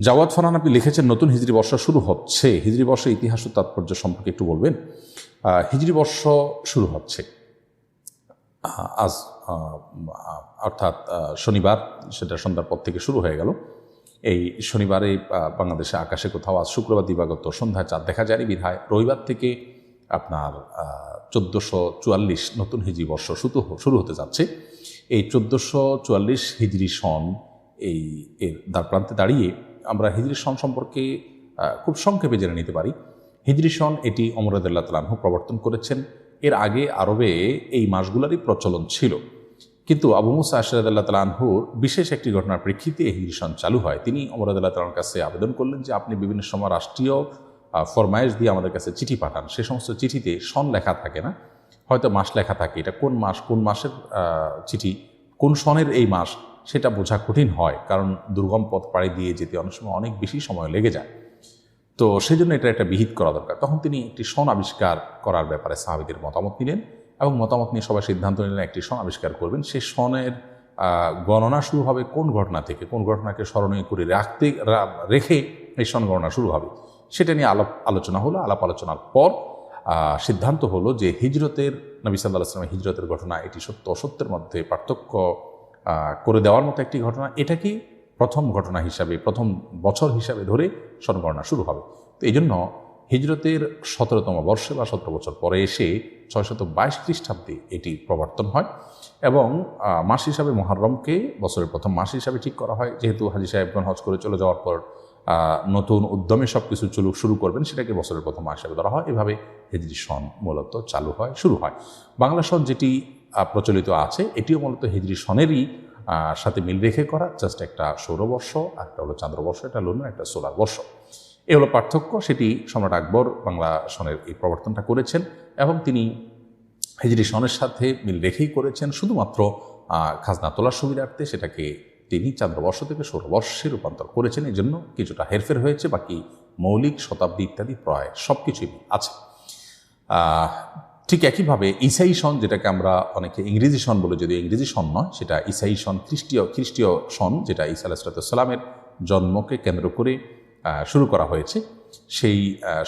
Javad Farhan আপনি লিখেছেন নতুন হিজরি বর্ষ শুরু হচ্ছে, হিজরি বর্ষের ইতিহাস ও তাৎপর্য সম্পর্কে একটু বলবেন। হিজরি বর্ষ শুরু হচ্ছে আজ, অর্থাৎ শনিবার, সেটা সন্ধ্যার পর থেকে শুরু হয়ে গেল। এই শনিবারে বাংলাদেশে আকাশে কোথাও আজ শুক্রবার দিবাগত সন্ধ্যায় চাঁদ দেখা যায়নি, বিধায় রবিবার থেকে আপনার 1444 নতুন হিজরি বর্ষ শুরু হতে যাচ্ছে। এই 1444 হিজরি সন এর দ্বারপ্রান্তে দাঁড়িয়ে আমরা হিজরি সন সম্পর্কে খুব সংক্ষেপে জেনে নিতে পারি। হিজরি সন এটি ওমর রাদিয়াল্লাহু তাআলা আনহু প্রবর্তন করেছেন। এর আগে আরবে এই মাসগুলারই প্রচলন ছিল, কিন্তু আবু মুসা আশআরী রাদিয়াল্লাহু তাআলা আনহুর বিশেষ একটি ঘটনার প্রেক্ষিতে হিজরি সন চালু হয়। তিনি ওমর রাদিয়াল্লাহু তাআলার কাছে আবেদন করলেন যে আপনি বিভিন্ন সময় রাষ্ট্রীয় ফরমায়েশ দিয়ে আমাদের কাছে চিঠি পাঠান, সে সমস্ত চিঠিতে সন লেখা থাকে না, হয়তো মাস লেখা থাকে। এটা কোন মাস, কোন মাসের চিঠি, কোন সনের এই মাস, সেটা বোঝা কঠিন হয়, কারণ দুর্গম পথ পাড়ি দিয়ে যেতে অনেক সময় অনেক বেশি সময় লেগে যায়। তো সেই জন্য এটা একটা বিহিত করা দরকার। তখন তিনি একটি সন আবিষ্কার করার ব্যাপারে সাহাবীদের মতামত নিলেন এবং মতামত নিয়ে সবাই সিদ্ধান্ত নিলেন একটি সন আবিষ্কার করবেন। সেই সনের গণনা শুরু হবে কোন ঘটনা থেকে, কোন ঘটনাকে স্মরণীয় করে রেখে এই সন গণনা শুরু হবে, সেটা নিয়ে আলোচনা হলো। আলাপ আলোচনার পর সিদ্ধান্ত হলো যে হিজরতের, নবী সাল্লাল্লাহু আলাইহি ওয়াসাল্লামের হিজরতের ঘটনা, এটি সত্য অসত্যের মধ্যে পার্থক্য করে দেওয়ার মতো একটি ঘটনা, এটাকে প্রথম ঘটনা হিসাবে, প্রথম বছর হিসাবে ধরে সনগণনা শুরু হবে। তো এই জন্য হিজরতের 17তম বর্ষে বা 17 বছর পরে এসে 622 খ্রিস্টাব্দে এটি প্রবর্তন হয় এবং মাস হিসাবে মুহররমকে বছরের প্রথম মাস হিসাবে ঠিক করা হয়। যেহেতু হাজী সাহেবগণ হজ করে চলে যাওয়ার পর নতুন উদ্যমে সব কিছু শুরু করবেন, সেটাকে বছরের প্রথম মাস হিসাবে ধরা হয়। এভাবে হিজরি সন মূলত চালু হয়, শুরু হয়। বাংলা সন যেটি প্রচলিত আছে এটিও মূলত হিজরি সনেরই সাথে মিল রেখে করা, জাস্ট একটা সৌরবর্ষ, একটা হলো চান্দ্রবর্ষ, একটা লুনার, একটা সোলার বর্ষ, এ হলো পার্থক্য। সেটি সম্রাট আকবর বাংলা সনের এই প্রবর্তনটা করেছেন এবং তিনি হিজরি সনের সাথে মিল রেখেই করেছেন, শুধুমাত্র খাজনা তোলার সুবিধার্থে সেটাকে তিনি চান্দ্রবর্ষ থেকে সৌরবর্ষে রূপান্তর করেছেন। এই জন্য কিছুটা হেরফের হয়েছে, বাকি মৌলিক শতাব্দী ইত্যাদি প্রায় সব কিছুই আছে। ঠিক একইভাবে ঈসাই সন, যেটাকে আমরা অনেকে ইংরেজি সন বলে, যদিও ইংরেজি সন নয়, সেটা ঈসাই সন, খ্রিস্টীয় সন, যেটা ঈসা আলাইহিস সালামের জন্মকে কেন্দ্র করে শুরু করা হয়েছে। সেই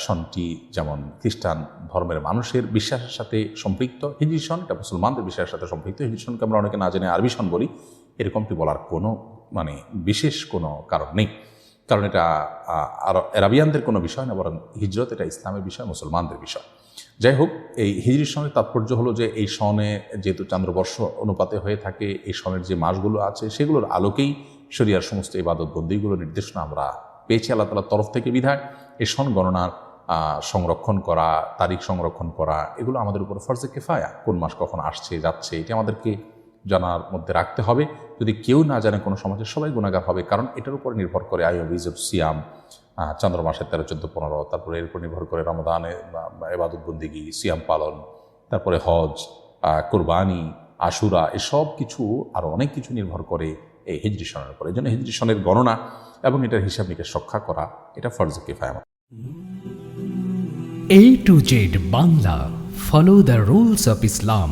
সনটি যেমন খ্রিস্টান ধর্মের মানুষের বিশ্বাসের সাথে সম্পৃক্ত, হিজরি সন এটা মুসলমানদের বিশ্বাসের সাথে সম্পৃক্ত। হিজরি সনকে আমরা অনেকে না জেনে আরবি সন বলি, এরকমটি বলার কোনো বিশেষ কোনো কারণ নেই, কারণ এটা আরবিয়ানদের কোনো বিষয় না, বরং হিজরত এটা ইসলামের বিষয়, মুসলমানদের বিষয়। যাই হোক, এই হিজরি সনের তাৎপর্য হলো যে এই সনে যেহেতু চান্দ্রবর্ষ অনুপাতে হয়ে থাকে, এই সনের যে মাসগুলো আছে সেগুলোর আলোকেই শরিয়ার সমস্ত ইবাদত বন্দিগুলো নির্দেশনা আমরা পেয়েছি আল্লাহ তাআলার তরফ থেকে, বিধায় এই সন গণনার সংরক্ষণ করা, তারিখ সংরক্ষণ করা, এগুলো আমাদের উপর ফরজে কিফায়া। কোন মাস কখন আসছে যাচ্ছে এটি আমাদেরকে জানার মধ্যে রাখতে হবে। যদি কেউ না জানে কোনো সমাজের সবাই গুনাহগার হবে, কারণ এটার উপর নির্ভর করে আইয়ুবিজুর সিয়াম, চন্দ্র মাসের 13, 14, 15, তারপরে এর উপর নির্ভর করে রমাদানে ইবাদত বন্দিগি, সিয়াম পালন, তারপরে হজ, কুরবানি, আশুরা, এসব কিছু আরও অনেক কিছু নির্ভর করে এই হিজরি সনের উপর। এই জন্য হিজরি সনের গণনা এবং এটার হিসাব নিকাশ রক্ষা করা এটা ফরজে কিফায়া। A to Z Bangla, follow the rules of Islam.